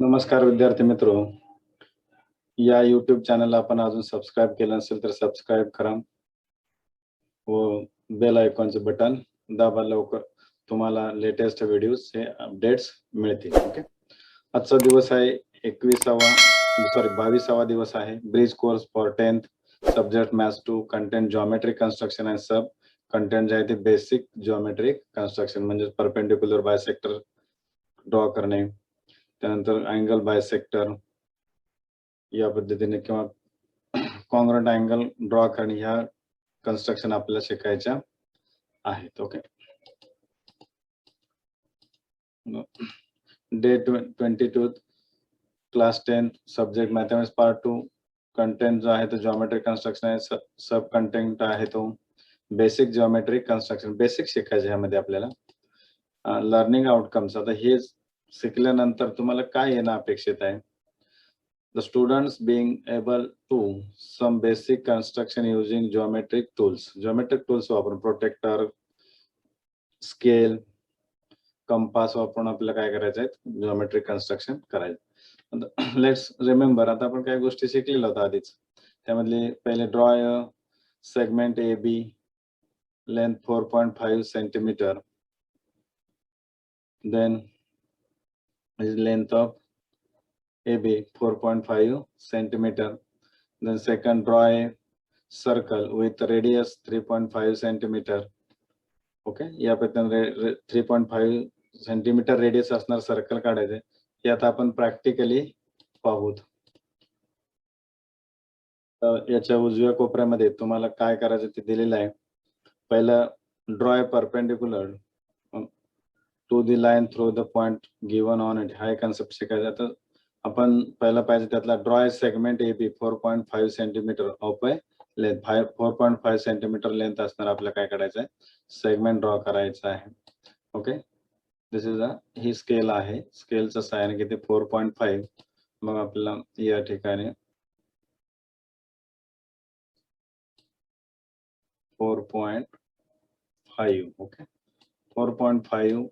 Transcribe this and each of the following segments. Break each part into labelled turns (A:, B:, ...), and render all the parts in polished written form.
A: नमस्कार विद्यार्थी मित्रो. या YouTube चॅनलला आपण अजून सबस्क्राईब केलं नसेल तर सबस्क्राईब करा व बेल आयकॉनचे बटन दाबा. लवकर तुम्हाला लेटेस्ट व्हिडिओज हे अपडेट्स मिळतील. ओके. आजचा दिवस आहे 22वा दिवस आहे. Bridge course for 10th subject maths 2 content geometric construction and sub content जे आहे ते बेसिक जॉमेट्रिक कन्स्ट्रक्शन म्हणजे परपेंडिक्युलर बायसेक्टर ड्रॉ करणे, त्यानंतर अँगल बायसेक्टर या पद्धतीने किंवा कॉन्ग्रुएंट अँगल ड्रॉ करणे ह्या कन्स्ट्रक्शन आपल्याला शिकायच्या आहेत. Okay. Day 22 class 10 subject mathematics part 2 content जो आहे तो जॉमेट्रिक कन्स्ट्रक्शन आहे. सब कंटेंट आहे तो बेसिक जॉमेट्रिक कन्स्ट्रक्शन. बेसिक शिकायचे ह्यामध्ये आपल्याला. लर्निंग आउटकम्स, आता हे शिकल्यानंतर तुम्हाला काय येणं अपेक्षित आहे? The students being able to some basic construction using geometric tools. Geometric tools वापरून प्रोटेक्टर, स्केल, कंपास वापरून आपल्याला काय करायचं आहे? जॉमेट्रिक कन्स्ट्रक्शन करायचं. लेट्स रिमेंबर, आता आपण काही गोष्टी शिकलेल्या होत्या आधीच. त्यामधले पहिले draw segment A B, length 4.5 centimetre, then length of AB 4.5 centimeter. Then second, draw a circle with radius 3.5 centimeter. Okay. या पद्धतीने 3.5 सेंटीमीटर रेडियस असणार सर्कल काढायचे. हे आता आपण प्रॅक्टिकली पाहूत. याच्या उजव्या कोपऱ्यामध्ये तुम्हाला काय करायचं ते दिलेलं आहे. पहिलं draw a perpendicular to the line through the point given on it. हा कन्सेप्ट शिकायचा. तर आपण पहिला पाहिजे त्यातला draw segment A B 4.5 centimetre of length. 4.5 centimetre length असणार आपल्याला काय करायचं आहे? सेगमेंट ड्रॉ करायचं आहे. ओके. दिस इज ही स्केल आहे. स्केलचं साइन किती? 4.5. मग आपल्याला या ठिकाणी 4.5. ओके. 4.5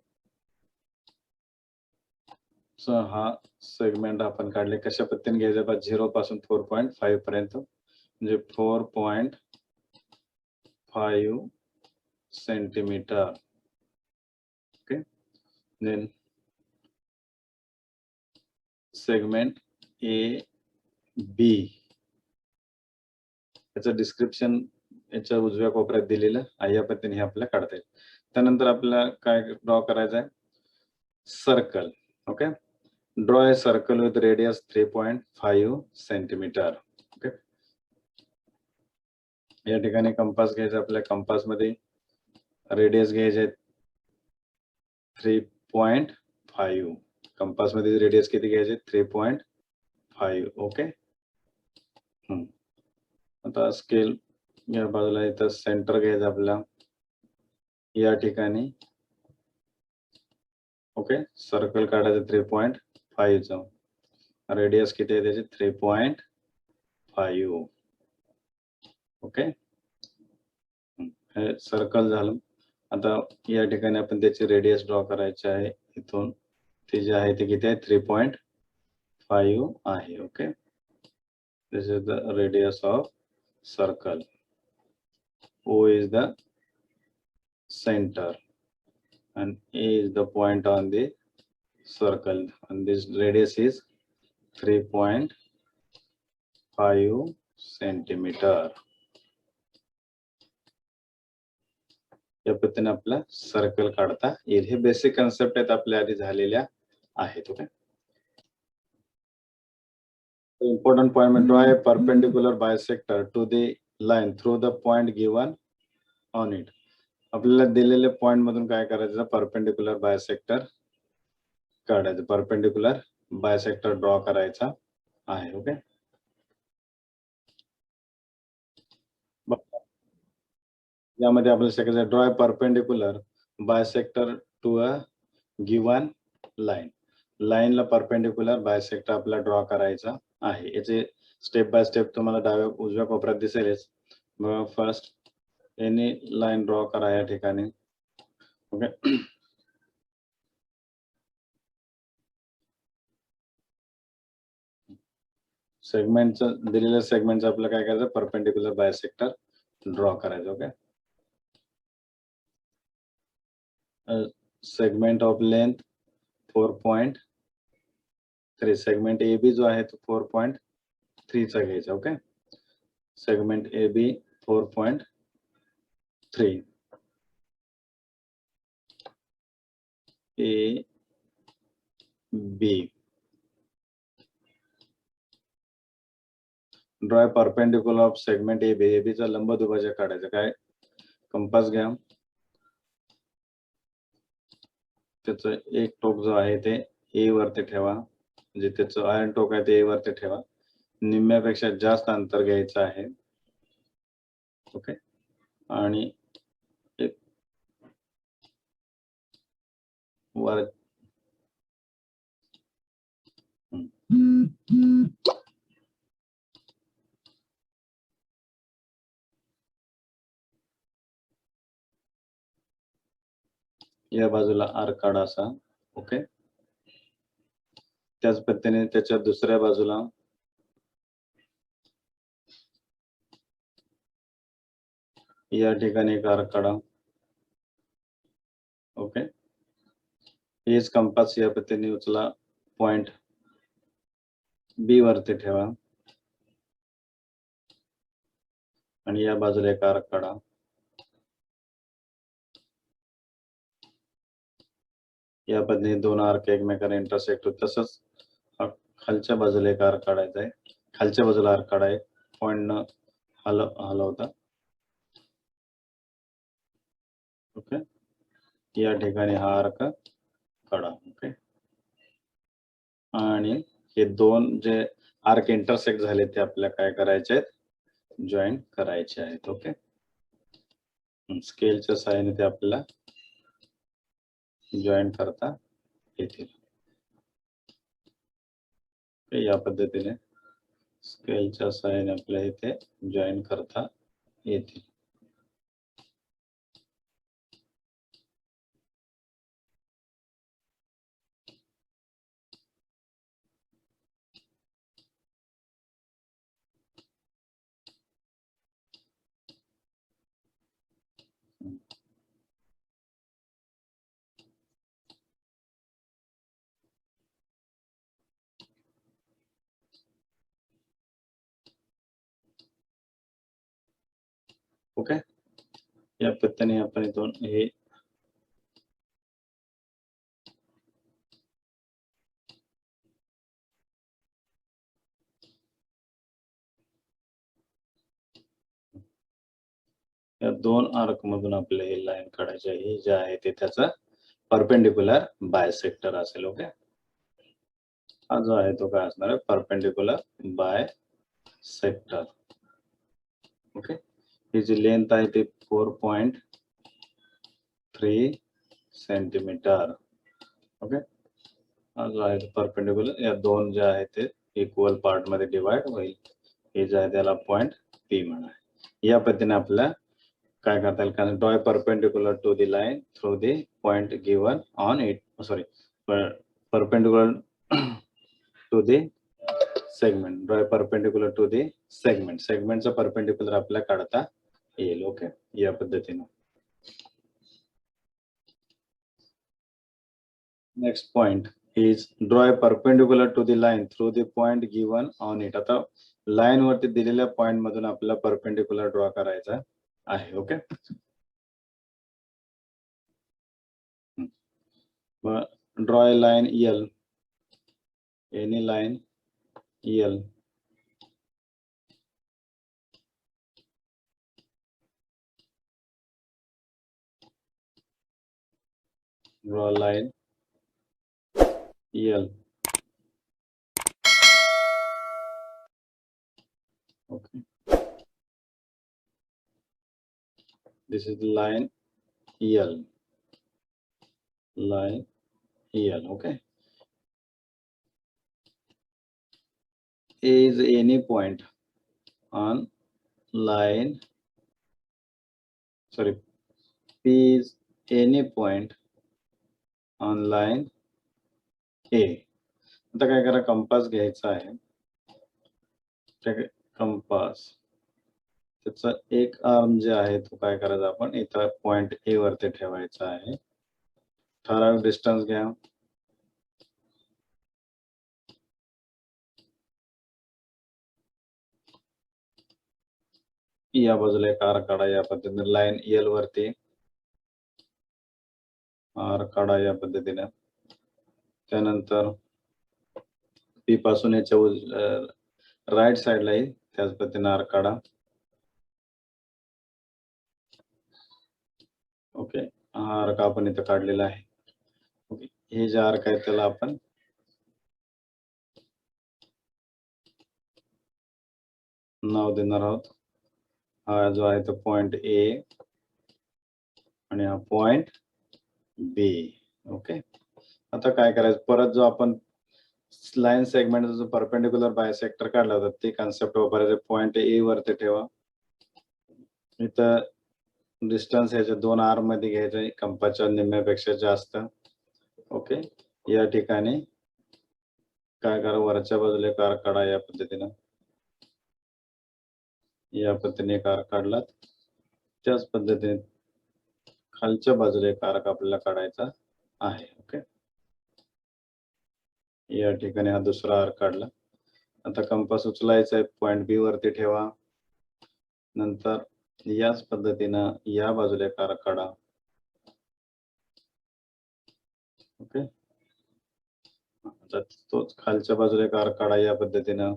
A: हा सेगमेंट आपण काढले. कशा पद्धतीने घ्यायचं? 0 पासून 4.5 पर्यंत म्हणजे 4.5 centimetre. Okay. Then segment A B, याचं डिस्क्रिप्शन याच्या उजव्या कोपऱ्यात दिलेलं आहे. या पद्धतीने हे आपल्याला काढता येईल. त्यानंतर आपल्याला काय ड्रॉ करायचं आहे? Circle. Okay. Draw a circle with radius 3.5 centimetre. Okay. या ठिकाणी कंपास घ्यायचा. आपल्या कंपास मध्ये रेडियस घ्यायचे 3.5. कंपास मध्ये रेडियस किती घ्यायचे? 3.5. ओके. आता स्केल या बाजूला इथं सेंटर घ्यायचं आपल्याला या ठिकाणी. ओके. सर्कल काढायचं 3.5चं. रेडियस किती आहे त्याची? 3.5. ओके. हे सर्कल झालं. आता या ठिकाणी आपण त्याची रेडियस ड्रॉ करायची आहे. इथून ती जी आहे ती किती आहे? 3.5 आहे. Okay. This is the radius of circle. O is the center and A is the point on the circle, and this radius is 3.5 centimeter. या पद्धतीने आपला सर्कल काढता येईल. हे बेसिक कन्सेप्ट आहेत आपल्या आधी झालेल्या आहेत. ओके. इम्पॉर्टंट पॉइंट में draw a perpendicular bisector to the line through the point given on it. आपल्याला दिलेले पॉइंट मधून काय करायचं? परपेंडिक्युलर बायसेक्टर काढायचं. परपेंडिक्युलर बायसेक्टर ड्रॉ करायचा आहे. ओके. यामध्ये आपल्याला शिकायचं draw perpendicular bisector to a given line. लाईनला परपेंडिक्युलर बायसेक्टर आपल्याला ड्रॉ करायचा आहे. याचे स्टेप बाय स्टेप तुम्हाला डाव्या उजव्या कोपऱ्यात दिसेलच. मग फर्स्ट एनी लाईन ड्रॉ करा या ठिकाणी. ओके. सेगमेंटचं दिलेल्या सेगमेंटचं आपलं काय करायचं, परपेंडिक्युलर बायसेक्टर ड्रॉ करायचं. Okay, segment of length 4.3, segment A B जो आहे तो 4.3 चा घ्यायचा. Okay, segment A B 4.3, A B. Draw perpendicular of segment A B. A B चा लंब दुभाजक काढायचं. काय, कंपास घ्या, त्याचं एक टोक जो आहे ते ए वरती ठेवा, म्हणजे त्याचं आयर्न टोक आहे ते ए वरती ठेवा, निम्म्यापेक्षा जास्त अंतर घ्यायचं आहे. ओके, आणि वर या बाजूला आर्क काढा असा. ओके, त्याच पद्धतीने त्याच्या दुसऱ्या बाजूला या ठिकाणी एक आर्क काढा. ओके, हेच कंपास या पद्धतीने उचला, पॉइंट बी वरती ठेवा आणि या बाजूला एक आर्क काढा. या पद्धतीने दोन आर्क एकमेकांना इंटरसेक्ट होत. तसंच खालच्या बाजूला एक आर्क काढायचा आहे, खालच्या बाजूला आर्क काढा, एक पॉइंट न हलवता. ओके, या ठिकाणी हा आर्क काढा. ओके, आणि हे दोन जे आर्क इंटरसेक्ट झाले ते आपल्याला काय करायचे आहेत, जॉईन करायचे आहेत. ओके, स्केलच्या सहाय्याने ते आपल्याला जॉईन करता येतील. या पद्धतीने स्केलच्या सहाय्याने आपल्याला इथे जॉईन करता येतील. ओके, या पद्धतीने आपण इथून हे या दोन आर्क मधून आपल्याला हे लाईन काढायची आहे, जे आहे ते त्याचा परपेंडिक्युलर बायसेक्टर असेल. ओके, हा जो आहे तो काय असणार आहे, परपेंडिक्युलर बायसेक्टर. ओके, ही जी लेंथ आहे ती 4.3 सेंटीमीटर. ओके, हा जो आहे परपेंडिक्युलर या दोन जे आहे ते इक्वल पार्ट मध्ये डिवाइड होईल. हे जे आहे त्याला पॉइंट पी म्हणा. या पद्धतीने आपल्याला काय करता येईल, कारण draw perpendicular to the line through the point given on it, sorry, perpendicular to the segment, draw perpendicular to the segment, सेगमेंटचा परपेंडिक्युलर आपल्याला काढता येईल. ओके, या पद्धतीने. Next point is draw perpendicular to the line through the point given on it. आता line वरती दिलेल्या point मधून आपल्याला परपेंडिक्युलर ड्रॉ करायचा आहे. Okay, draw a line L, any line L, draw line L. Okay, this is line L, line L. Okay, A is any point on line, sorry, P is any point on line A. आता काय करा, compass घ्यायचा आहे compass त्याचा एक arm जे आहे तो काय करायचा आपण इथं पॉइंट ए वरती ठेवायचा आहे. ठराविक डिस्टन्स घ्या. या बाजूला एक आर्क काढा या पद्धतीने लाईन एल वरती आर्क काढा या पद्धतीने. त्यानंतर पी पासून याच्या राईट साइडलाही त्याच पद्धतीने आर्क काढा. ओके, हा आर्क आपण इथं काढलेला आहे. ओके, हे जे आर्क आहे त्याला आपण नाव देणार आहोत. हा जो आहे तो पॉइंट ए आणि हा पॉइंट बी. ओके, आता काय करायचं परत जो आपण लाईन सेगमेंटचा जो परपेंडिक्युलर बायसेक्टर काढला होता ते कन्सेप्ट वापरायचे. पॉइंट ए वरती ठेवा. इथं डिस्टन्स ह्याच्या दोन आर्म मध्ये घ्यायचं कंपासच्या निम्म्यापेक्षा जास्त. ओके, या ठिकाणी काय करा वरच्या बाजूला एक आर्क काढा या पद्धतीनं. या पद्धतीने एक आर्क काढला. त्याच पद्धतीने खालच्या बाजूला एक आर्क आपल्याला काढायचा आहे. ओके, या ठिकाणी हा दुसरा आर्क काढला. आता कंपास उचलायचा आहे. पॉइंट बी वरती ठेवा. नंतर याच पद्धतीनं या बाजूला एक आर्क काढा. ओके, आता तोच खालच्या बाजूला एक आर्क काढा या पद्धतीनं.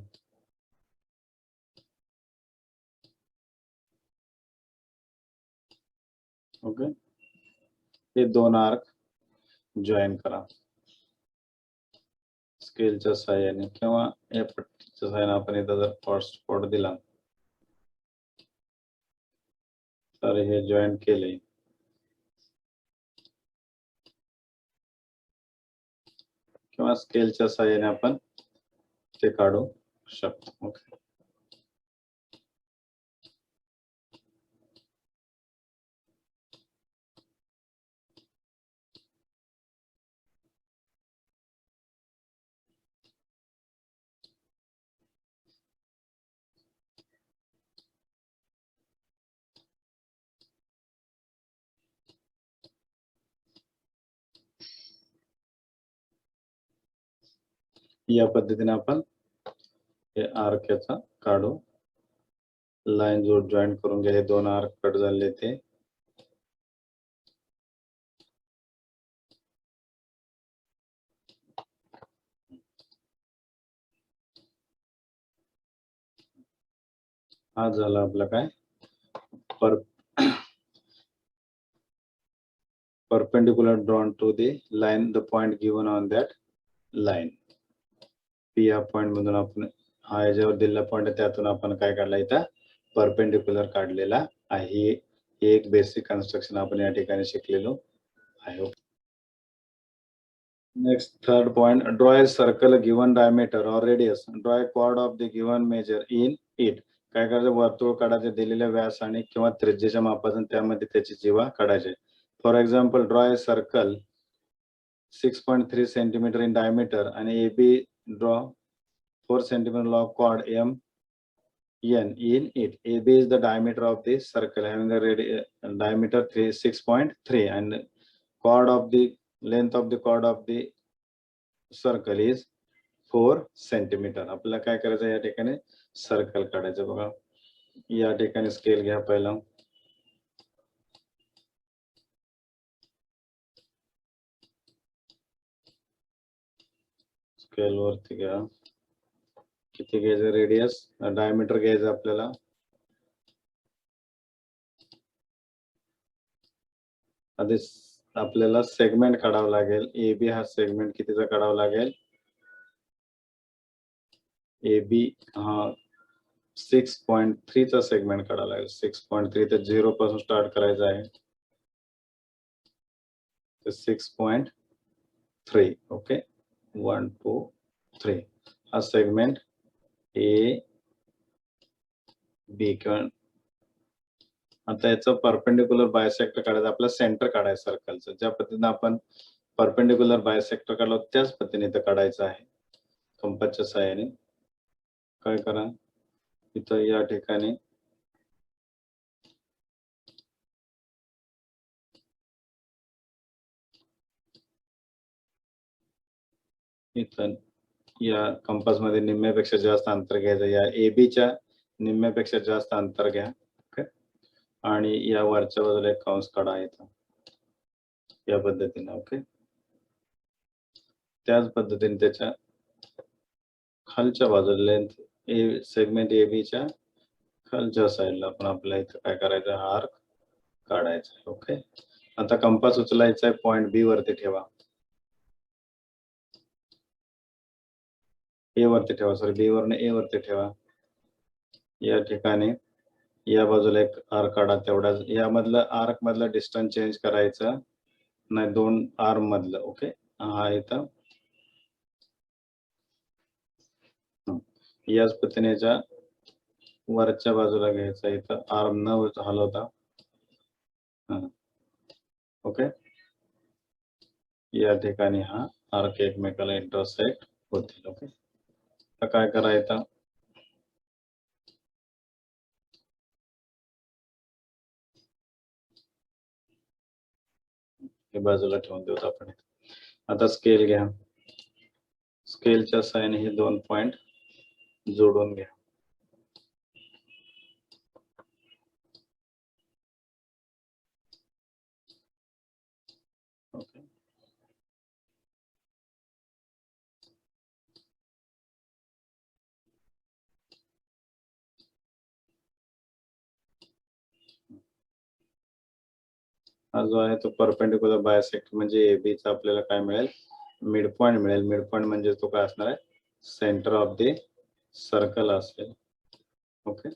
A: ओके, हे दोन आर्क जॉईन करा स्केलच्या साहाय्याने किंवा या पट्टीच्या साहाय्याने. आपण इथं जर फर्स्ट स्पॉट दिला तर हे जॉईन केले किंवा स्केलच्या साहाय्याने आपण ते काढू शकतो. ओके, या पद्धतीने आपण हे आर्क याचा काढू. लाईन जो जॉईन करून घ्या. हे दोन आर्क कट झाले ते. हा झाला आपला काय perpendicular drawn to the line the point given on that line. P या पॉइंट मधून आपण हा याच्यावर दिलेला पॉइंट त्यातून आपण काय काढला इथं परपेंडिक्युलर काढलेला आहे. हे एक बेसिक कन्स्ट्रक्शन आपण या ठिकाणी शिकलेलो आहे. Next third point, draw a circle given diameter or radius. Draw a chord of the given measure in it. काय करायचं वर्तुळ काढायचे दिलेल्या व्यास आणि किंवा त्रिज्येच्या मापासून त्यामध्ये त्याची जीवा काढायचे. For example draw a circle 6.3 centimeter in diameter and AB draw 4 centimeter long chord M N in it. AB is the diameter of the circle having the diameter 6.3 and chord of the length of the chord of the circle is 4 centimeter. आपल्याला काय करायचं या ठिकाणी circle काढायचं. बघा या ठिकाणी scale घ्या. पहिला स्केल वरती घ्या. किती घ्यायचं रेडियस डायमीटर घ्यायचं आपल्याला. आधी आपल्याला सेगमेंट काढावं लागेल. ए बी हा सेगमेंट कितीचा काढावा लागेल. ए बी हा 6.3 चा सेगमेंट काढावा लागेल. 6.3 तर 0 पासून स्टार्ट करायचं आहे. 6.3. ओके, 1 2 3 हा सेगमेंट ए बी किंवा आता याचं परपेंडिक्युलर बायसेक्टर काढायचं. आपलं सेंटर काढायचं सर्कलचं. ज्या पद्धतीने आपण परपेंडिक्युलर बायसेक्टर काढलो त्याच पद्धतीने इथं काढायचं आहे. कंपासच्या सहाय्याने काय करा इथं या ठिकाणी इथं या कंपास मध्ये निम्म्यापेक्षा जास्त अंतर घ्यायचं, या एबीच्या निम्म्यापेक्षा जास्त अंतर घ्या. ओके, आणि या वरच्या बाजूला एक कंस काढा इथं या पद्धतीने. ओके, त्याच पद्धतीने त्याच्या खालच्या बाजूला लेंथ सेगमेंट एबीच्या खालच्या साईडला पण आपल्याला इथं काय करायचं, आर्क काढायचा. ओके, आता कंपास उचलायचा आहे, पॉइंट बी वरती ठेवा, ए वरती ठेवा, सॉरी बी वरने ए वरती ठेवा. या ठिकाणी या बाजूला एक आर्क काढा, तेवढा यामधलं आर्क मधलं डिस्टन्स चेंज करायचं नाही, 2 आर्म मधलं. ओके, हा इथं याच पद्धतीने वरच्या बाजूला घ्यायचा, इथं आर्म न हलवता. ओके, या ठिकाणी हा आर्क एकमेकाला इंटरसेक्ट होतील. ओके, तर काय करायचं, हे बाजूला ठेवून देऊ आपण. आता स्केल घ्या, स्केलच्या साहाय्याने हे 2 पॉइंट जोडून घ्या. ओके, हा जो आहे तो परपेंडिक्युलर बायसेक्ट म्हणजे एबीचा आपल्याला काय मिळेल, मिड पॉइंट मिळेल. मिड पॉइंट म्हणजे तो काय असणार आहे, सेंटर ऑफ द सर्कल असेल. ओके,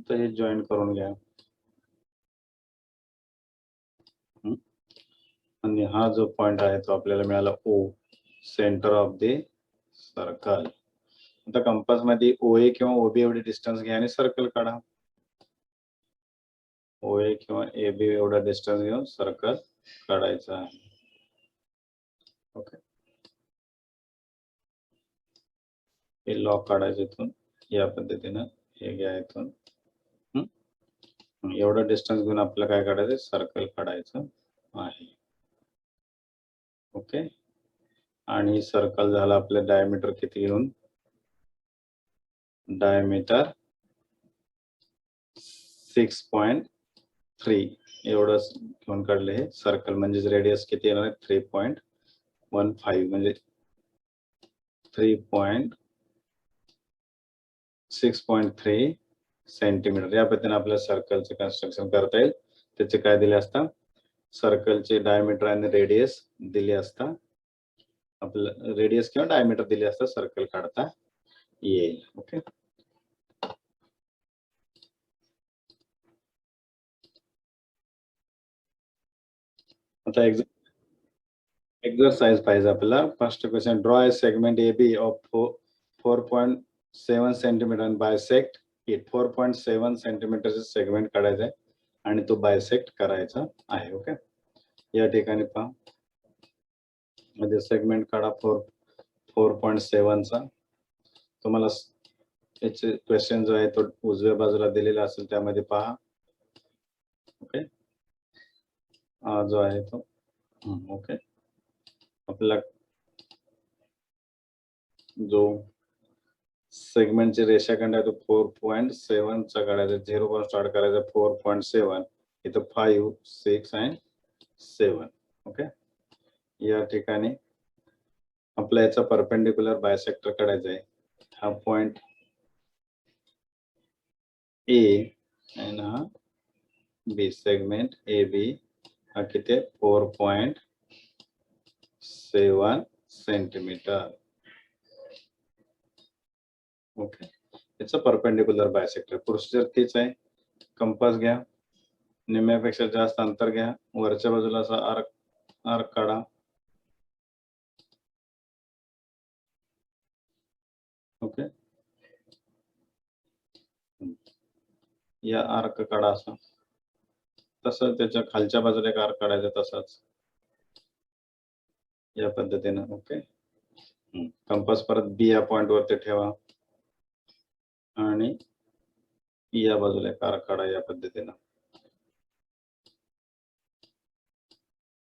A: तर हे जॉईन करून घ्या. आणि हा जो पॉइंट आहे तो आपल्याला मिळाला ओ, सेंटर ऑफ द सर्कल. आता कंपास मध्ये ओए किंवा ओबी एवढी डिस्टन्स घ्या आणि सर्कल काढा. ओए किंवा एबी एवढा डिस्टन्स घेऊन सर्कल काढायचा आहे. ओके, हे लॉक काढायचं इथून या पद्धतीनं, हे घ्या इथून. एवढा डिस्टन्स घेऊन आपल्याला काय काढायचं, सर्कल काढायचं आहे. ओके, आणि सर्कल झाला आपलं डायमीटर किती घेऊन, डायमीटर 6.3 एवढं घेऊन काढले हे सर्कल. म्हणजे रेडियस किती येणार आहे, 3.15 म्हणजे 6.3 सेंटीमीटर. या पद्धतीने आपल्याला सर्कलचे कन्स्ट्रक्शन करता येईल. त्याचे काय दिले असता, सर्कलचे डायमीटर आणि रेडियस दिले असता, आपलं रेडियस किंवा डायमीटर दिले असता सर्कल काढता येईल. ओके, आता एक्सरसाइज पाहिजे आपल्याला. First question, draw a segment AB of 4.7 centimetre आणि बायसेक्ट इट. 4.7 सेंटीमीटरचे सेगमेंट काढायचं आहे आणि तो बायसेक्ट करायचा आहे. ओके, या ठिकाणी पहा, म्हणजे सेगमेंट काढा 4.7 चा. तुम्हाला याचे क्वेश्चन जो आहे तो उजव्या बाजूला दिलेला असेल, त्यामध्ये पहा. ओके, हा जो आहे तो ओके, आपला जो सेगमेंटची रेषाखंड आहे तो 4.7 चा काढायचा. 0 पासून स्टार्ट करायचा, 4.7 इथं 5, 6 आणि 7. ओके, या ठिकाणी आपला याचा परपेंडिक्युलर बायसेक्टर काढायचा आहे. हा पॉइंट ए आणि हा बी, सेगमेंट ए बी हा किती आहे, 4.7 सेंटीमीटर. ओके, याचा परपेंडिक्युलर बायसेक्टर. प्रोसिजर तीच आहे, कंपास घ्या, निम्म्यापेक्षा जास्त अंतर घ्या, वरच्या बाजूला असा आर्क काढा. ओके, या आर्क काढा असा, तसं त्याच्या खालच्या बाजूला एक आर्क काढायचा तसाच. या पद्धतीनं. ओके, कंपास परत बी या पॉइंट वरती ठेवा आणि या बाजूला एक आर्क काढा या पद्धतीनं.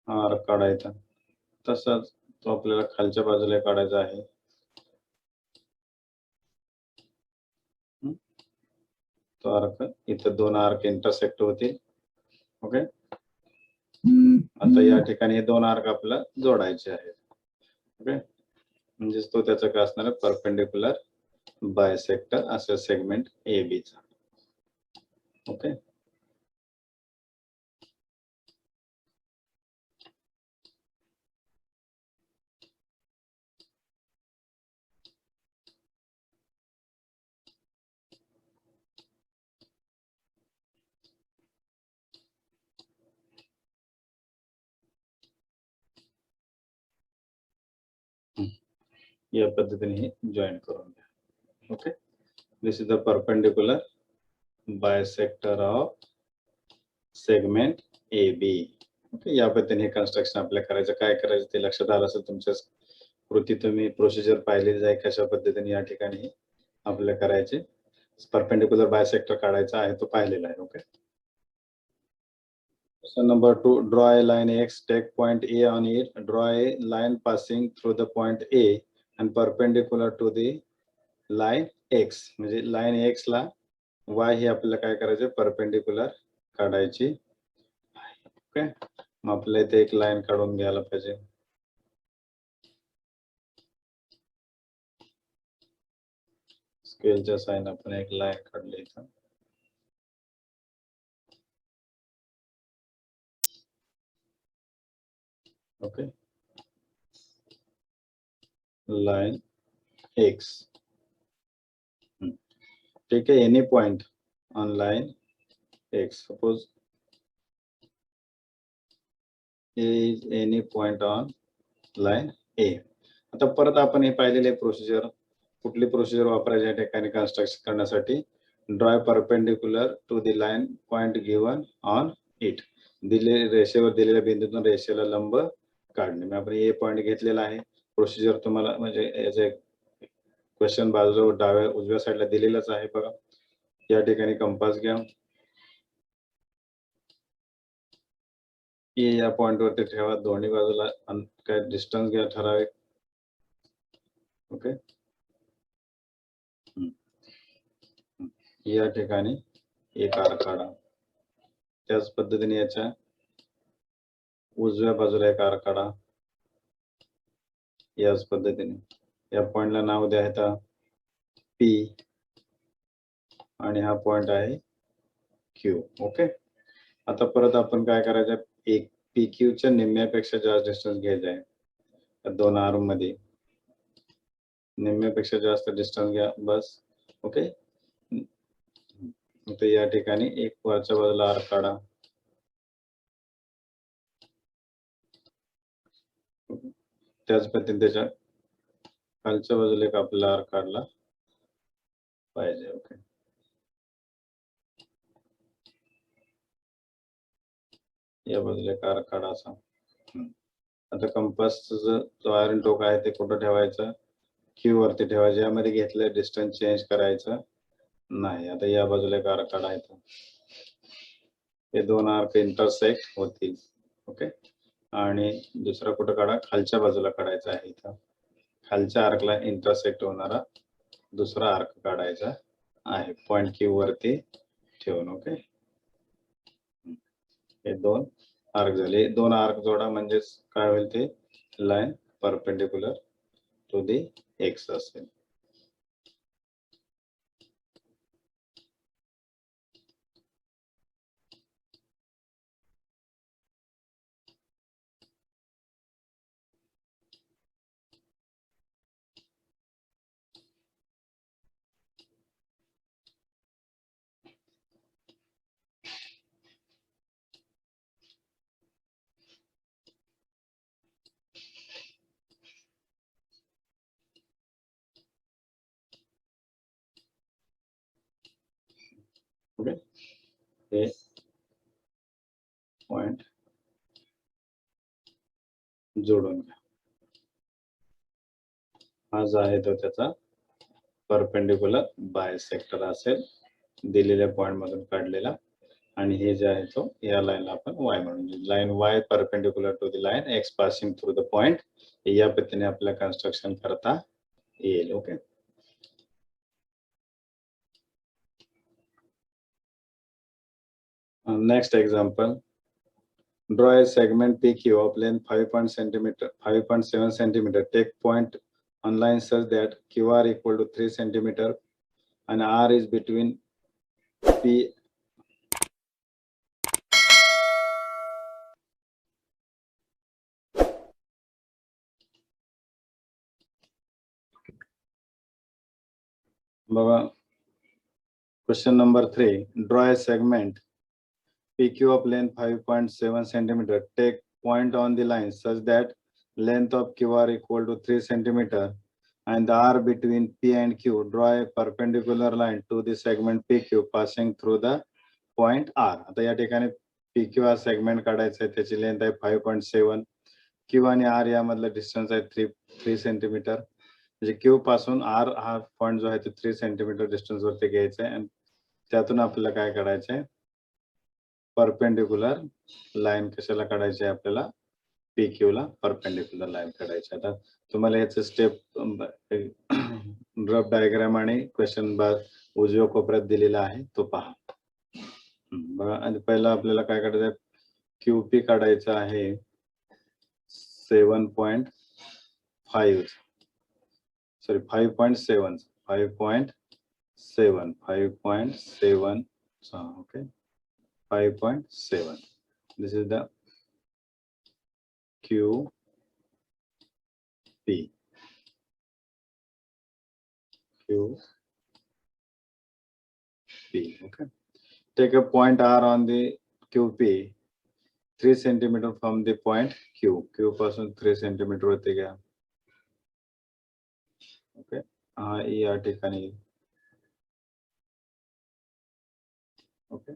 A: आर्क काढायचा, तसंच तो आपल्याला खालच्या बाजूला काढायचा आहे. तो आर्क इथं 2 आर्क इंटरसेक्ट होतील. ओके, आता या ठिकाणी हे 2 आर्क आपल्याला जोडायचे आहेत. ओके, म्हणजेच तो त्याचा काय असणार आहे, परपेंडिक्युलर बायसेक्टर असेल सेगमेंट ए बी चा. ओके, या पद्धतीने हे जॉईन करून द्या. Okay, this is the perpendicular bisector of segment A B. Okay, या पद्धतीने हे कन्स्ट्रक्शन आपल्याला करायचं. काय करायचं ते लक्षात आलं असेल तुमच्या कृती, तुम्ही प्रोसिजर पाहिलेली आहे कशा पद्धतीने या ठिकाणी आपल्याला करायचे. परपेंडिक्युलर बायसेक्टर काढायचा आहे तो पाहिलेला आहे. Okay, question number 2, draw a line x, take point A on it, draw a line passing through the point A and perpendicular to the line x. म्हणजे लाईन x ला y ही आपल्याला काय करायचं, परपेंडिक्युलर काढायची. ओके, मग आपल्याला इथे एक लाईन काढून घ्यायला पाहिजे. स्केलच्या साइन आपण एक लाईन काढली इथं. Okay, line x. ठीक है, any point on line x. Suppose A is any point on line A. आता परत आपण हे पाहिलेले प्रोसिजर, कुठली प्रोसिजर वापरायची या ठिकाणी कन्स्ट्रक्शन करण्यासाठी. Draw perpendicular to the line point given on it. रेषेवर दिलेल्या बिंदूतून रेषेला लंब काढणे. मी आपण ए पॉइंट घेतलेला आहे. प्रोसिजर तुम्हाला म्हणजे याचे क्वेश्चन बाजूला डाव्या उजव्या साईडला दिलेलंच आहे बघा. या ठिकाणी कंपास घ्या, ए या पॉइंट वरती ठेवा, दोन्ही बाजूला काय डिस्टन्स घ्या ठराविक. ओके, या ठिकाणी एक आर्क काढा. त्याच पद्धतीने याच्या उजव्या बाजूला एक आर्क काढा. याच पद्धतीने या पॉइंटला नाव द्या आता पी आणि हा पॉइंट आहे क्यू. ओके, आता परत आपण काय करायचं, एक पी क्यू च्या निम्म्यापेक्षा जास्त डिस्टन्स घ्यायचा आहे. 2 आर्म मध्ये निम्म्यापेक्षा जास्त डिस्टन्स घ्या बस. ओके, तर या ठिकाणी एक वरच्या बाजूला आर्क काढा. त्याच पद्धतीने त्याच्या खालच्या बाजूला एक आपला आर्क काढला पाहिजे. ओके, या बाजूला एक आर्क काढा असा. आता कंपासचं जो आयरन टोक आहे ते कुठं ठेवायचं, क्यू वरती ठेवायचं. यामध्ये घेतलं डिस्टन्स चेंज करायचं नाही. आता या बाजूला एक आर्क काढायचा. हे 2 आर्क इंटरसेक्ट होतील. ओके, आणि दुसरा कुठं काढा, खालच्या बाजूला काढायचा आहे. इथं खालच्या आर्कला इंटरसेक्ट होणारा दुसरा आर्क काढायचा आहे पॉइंट क्यू वरती ठेवून. ओके, हे 2 आर्क झाले. 2 आर्क जोडा म्हणजेच काय होईल, ते line perpendicular to the X असेल. ओके, हे पॉइंट जोडून घ्या. हा जो आहे तो त्याचा परपेंडिक्युलर बायसेक्टर असेल दिलेल्या पॉइंट मधून काढलेला, आणि हे जे आहे तो या लाईनला आपण y म्हणून, line y perpendicular to the line x passing through the point, या पद्धतीने आपल्याला कन्स्ट्रक्शन करता येईल. Okay. Next example, draw a segment PQ of length 5.7 centimeter. Take point on line such that QR equal to 3 centimeter and R is between P. Question number 3. Draw a segment PQ of length 5.7 centimeter. Take point on the line such that length of QR equal to 3 centimeter and the R between P and Q. Draw a perpendicular line to the segment PQ passing through the point R. आता या ठिकाणी PQ हा segment काढायचा आहे, त्याची length आहे 5.7, Q आणि R यामधलं distance आहे 3 सेंटीमीटर. म्हणजे Q पासून R हा पॉइंट जो आहे तो 3 सेंटीमीटर डिस्टन्स वरती घ्यायचा आहे, आणि त्यातून आपल्याला काय काढायचं आहे, परपेंडिक्युलर लाईन. कशाला काढायची आहे आपल्याला, PQ ला परपेंडिक्युलर लाईन काढायची. आता तुम्हाला याचं स्टेप रफ डायग्राम आणि क्वेश्चन बार उजव्या कोपऱ्यात दिलेला आहे, तो पहा. बघा, आणि पहिला आपल्याला काय काढायचं आहे, QP काढायचं आहे 7.5, sorry 5.7, 5.7, okay, 5.7. This is the QP. Okay. Take a point R on the QP 3 centimeter from the point Q. Q पासून 3 centimeter वरती घ्या. ओके, हा या ठिकाणी. ओके,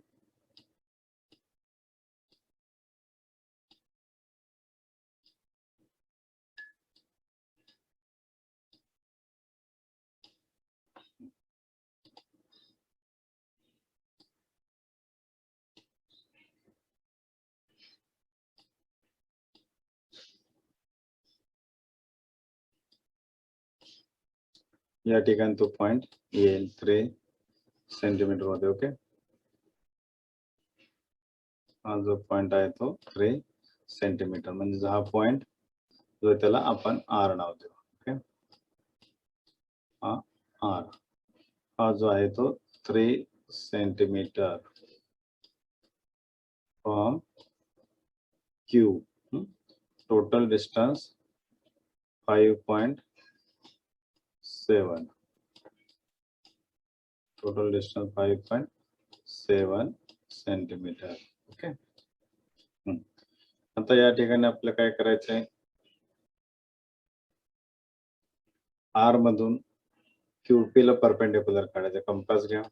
A: या ठिकाणी तो पॉइंट येईल 3 सेंटीमीटर मध्ये. ओके, हा जो पॉइंट आहे तो 3 सेंटीमीटर, म्हणजे हा पॉइंट जो त्याला आपण R नाव देऊ. ओके, हा R हा जो आहे तो 3 centimetre from Q. Total distance 5.7, total distance 5.7 centimetre. Okay, आता या ठिकाणी आपल्याला काय करायचं आहे, R मधून QP ला परपेंडिक्युलर काढायचं. कंपास घ्या,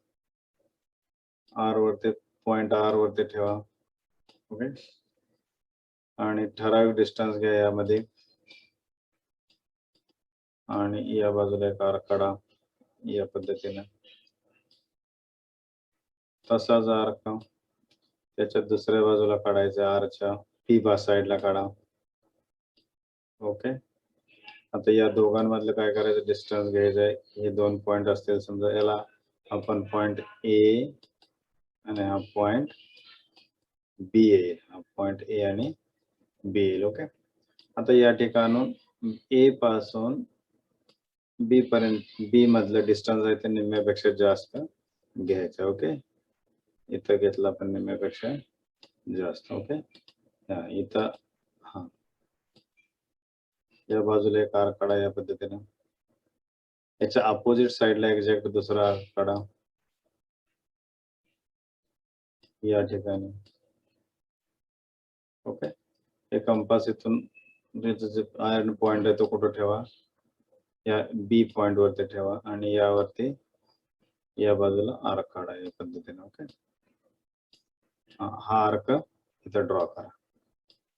A: R वरती पॉइंट R वरती ठेवा. ओके, आणि ठराविक डिस्टन्स घ्या यामध्ये, आणि या बाजूला एक आर्क काढा या पद्धतीने. तसाच आर्क त्याच्या दुसऱ्या बाजूला काढायचा, आरच्या P साइडला काढा. ओके, आता या दोघांमधलं काय करायचं, डिस्टन्स घ्यायचं आहे. हे दोन पॉइंट असतील समजा, याला आपण पॉइंट A आणि हा पॉइंट B येईल, हा पॉइंट A आणि B येईल. ओके, आता या ठिकाणून A पासून B पर्यंत, B मधलं डिस्टन्स आहे ते निम्म्यापेक्षा जास्त घ्यायचं. ओके, इथं घेतलं आपण निम्म्यापेक्षा जास्त. ओके, इथं हा या बाजूला एक आर्क काढा या पद्धतीने. याच्या अपोजिट साइडला एक्झॅक्ट दुसरा आर्क काढा या ठिकाणी. ओके, हे कंपास इथून आयर्न पॉइंट आहे तो कुठं ठेवा, या B पॉइंट वरती ठेवा, आणि यावरती या बाजूला आर्क काढा या पद्धतीने. ओके, हा आर्क इथं ड्रॉ करा.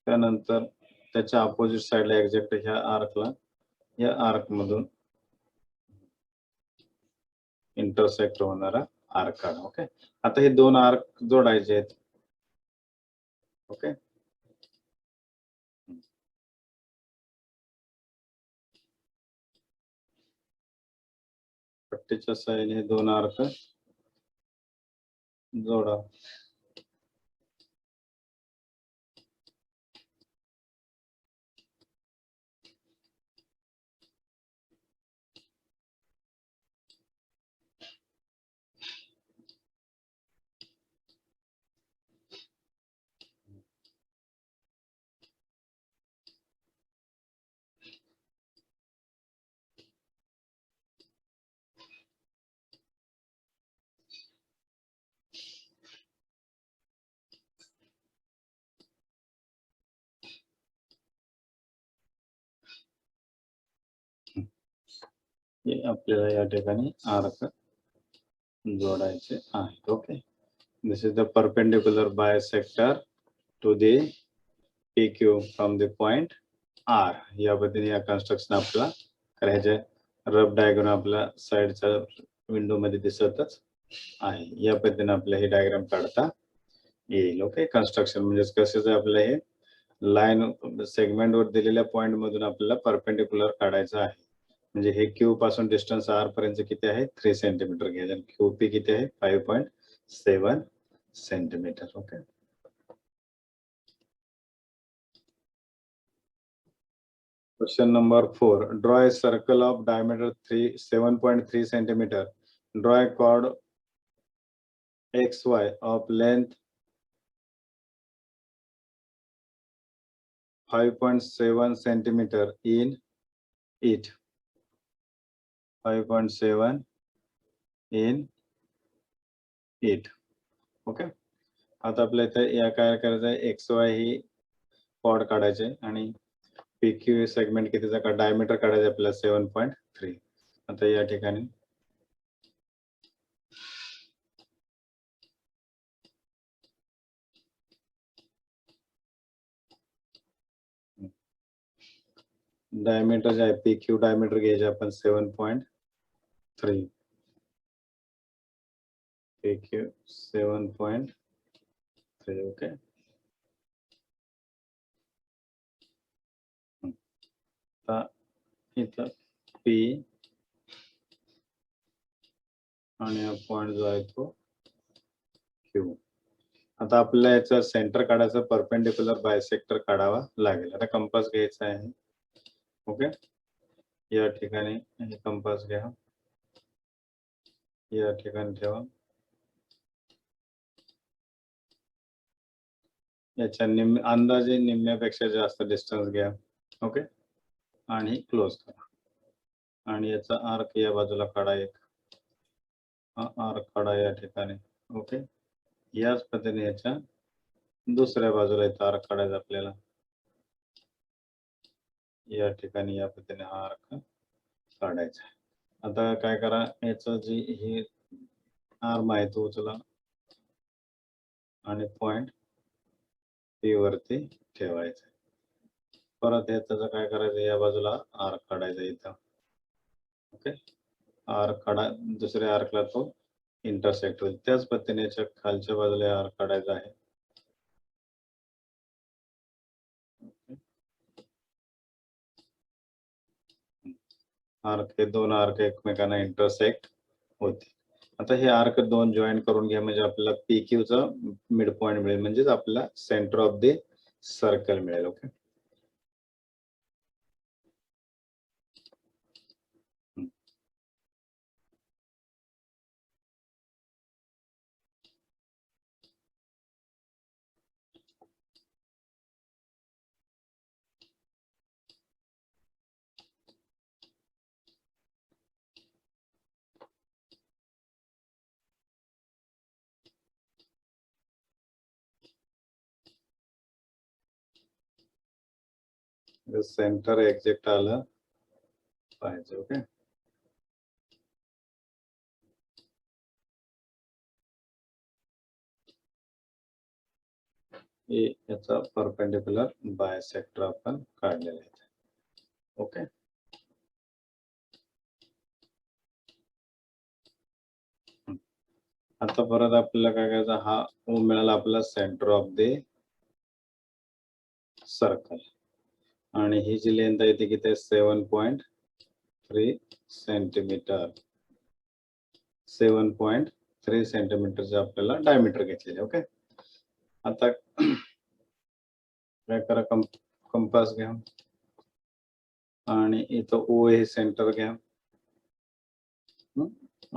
A: त्यानंतर त्याच्या अपोजिट साइडला एक्झॅक्ट ह्या आर्कला, या आर्क मधून इंटरसेक्ट होणारा आर्क काढा. ओके, आता हे दोन आर्क जोडायचे आहेत. ओके, पट्टीच्या साहाय्याने हे दोन आर्क जोडा. हे आपल्याला या ठिकाणी आर्क जोडायचे आहेत. Okay, this is the perpendicular bisector to the PQ from the point R. या पद्धतीने या कन्स्ट्रक्शन आपल्याला करायचे. रफ डायग्राम आपल्या साइडच्या विंडो मध्ये दिसतच आहे. या पद्धतीने आपल्या हे डायग्राम काढता येईल. ओके, कन्स्ट्रक्शन म्हणजे कसं आपल्याला हे लाईन सेगमेंट वर दिलेल्या पॉइंट मधून आपल्याला परपेंडिक्युलर काढायचं आहे. म्हणजे हे क्यू पासून डिस्टन्स R पर्यंत किती आहे 3 सेंटीमीटर घ्यायचं. QP किती आहे 5.7 centimetre. Okay, question number 4. Draw a circle of diameter 7.3 centimeter. Draw a chord XY of length 5.7 centimeter in it. 5.7 in it. Okay, आता आपल्या इथे या काय करायचं आहे, XY ही कॉर्ड काढायचे आणि PQ सेगमेंट कितीचा का डायमीटर काढायचा आपल्याला 7.3. आता या ठिकाणी डायमीटर जे आहे PQ डायमीटर घ्यायचे आपण 7.3. PQ 7.3. ओके, आता इथं P आणि हा पॉइंट जो आहे तो Q. आता आपल्याला याचा सेंटर काढायचं, परपेंडिक्युलर बायसेक्टर काढावा लागेल. आता कंपास घ्यायचा आहे. ओके, या ठिकाणी हे कंपास घ्या, या ठिकाणी ठेवा. याच्या अंदाजे निम्म्यापेक्षा जास्त डिस्टन्स घ्या. ओके, आणि क्लोज करा. आणि याचा आर्क या बाजूला काढा, एक आर्क काढा या ठिकाणी. ओके, याच पद्धतीने याच्या दुसऱ्या बाजूला इथं आर्क काढायचा आपल्याला. या ठिकाणी या पद्धतीने हा आर्क काढायचा. आता काय करा, याचं जी ही आर्म आहे तो उचला आणि पॉइंट P वरती ठेवायचा. परत याचं काय करायचं, या बाजूला आर्क काढायचा इथं. ओके, आर्क काढा, दुसऱ्या आर्कला तो इंटरसेक्ट होईल. त्याच पद्धतीने याच्या खालच्या बाजूला आर्क काढायचा आहे. आर्क हे दोन आर्क एकमेकांना इंटरसेक्ट होते. आता हे आर्क दोन जॉईन करून घ्या, म्हणजे आपल्याला PQ चा मिड पॉइंट मिळेल, म्हणजेच आपला सेंटर ऑफ द सर्कल मिळेल. ओके, सेंटर एक्झॅक्ट आलं पाहिजे. ओके, याचा परपेंडिक्युलर बायसेक्टर आपण काढलेला आहे. ओके, आता परत आपल्याला काय करायचं, हा O मिळाला आपल्याला सेंटर ऑफ द सर्कल, आणि ही जी लेंथ आहे ती किती आहे, 7.3 सेंटीमीटर. 7.3 सेंटीमीटरचे आपल्याला डायमीटर घेतलेले. ओके, आता काय करा, कंपास घ्या आणि इथं O हे सेंटर घ्या,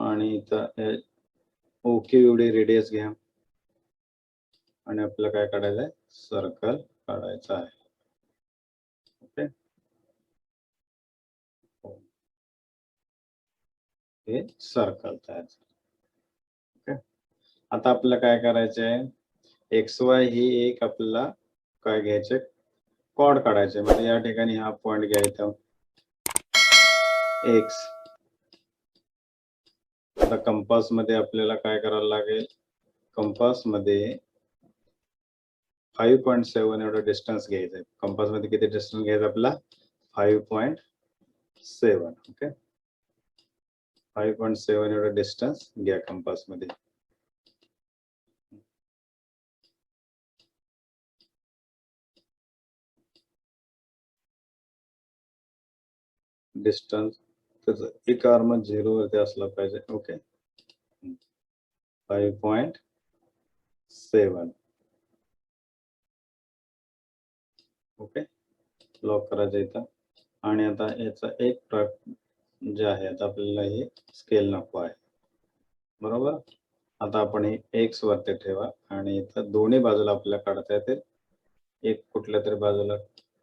A: आणि इथं OQ एवढी रेडियस घ्या, आणि आपल्याला काय काढायचं आहे, सर्कल काढायचं आहे. ओके, हे सर्कल तयार झालं. ओके, आता आपल्याला काय करायचं आहे, XY ही एक आपल्याला काय घ्यायचे, कॉर्ड काढायचे. म्हणजे या ठिकाणी हा पॉइंट घ्यायचा X. आता कंपास मध्ये आपल्याला काय करायला लागेल, कंपास मध्ये 5.7 एवढा डिस्टन्स घ्यायचा आहे. कंपास मध्ये किती डिस्टन्स घ्यायचा आपला, 5.7. ओके, 5.7 एवढा डिस्टन्स घ्या कंपास मध्ये. डिस्टन्स त्याचं एक आर्म 0 वरती असला पाहिजे. ओके, 5.7. ओके, लॉक करायचं इथं. आणि आता याचा एक जे आहे, आता आपल्याला हे स्केल नको आहे, बरोबर. आता आपण हे X वरती ठेवा, आणि इथं दोन्ही बाजूला आपल्याला काढता येते. एक कुठल्या तरी बाजूला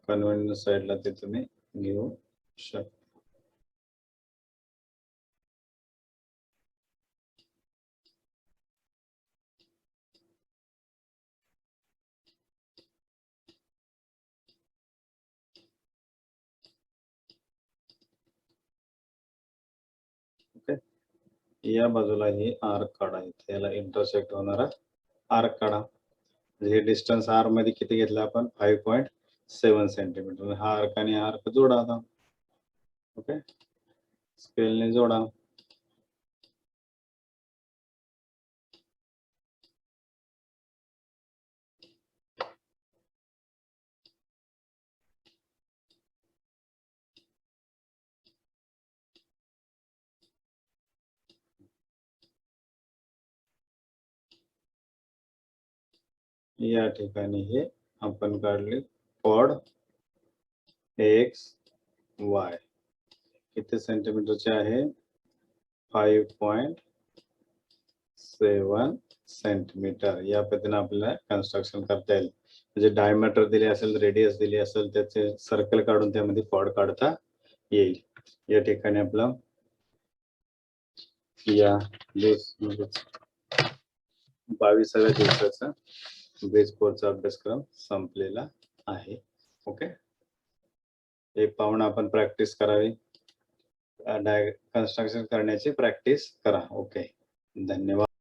A: कन्व्हेंशन साईडला ते तुम्ही घेऊ शकता. ओके, या बाजूला हे आर्क काढा, इथे याला इंटरसेक्ट होणारा आर्क काढा. हे डिस्टन्स आर मध्ये किती घेतला आपण, 5.7 सेंटीमीटर. हा आर्क आणि आर्क जोडा आता. ओके, स्केलने जोडा. या ठिकाणी हे आपण काढले कॉर्ड XY किती सेंटीमीटरचे आहे, 5.7 सेंटीमीटर. या पद्धतीने आपल्याला कन्स्ट्रक्शन करता येईल. म्हणजे डायमीटर दिले असेल, रेडियस दिली असेल, त्याचे सर्कल काढून त्यामध्ये कॉर्ड काढता येईल. या ठिकाणी आपला या 22व्या दिवसाचा बेस कोर्सचा अभ्यासक्रम संपलेला आहे. ओके, हे पाहून आपण प्रॅक्टिस करावी, कन्स्ट्रक्शन करण्याची प्रॅक्टिस करा. ओके, धन्यवाद.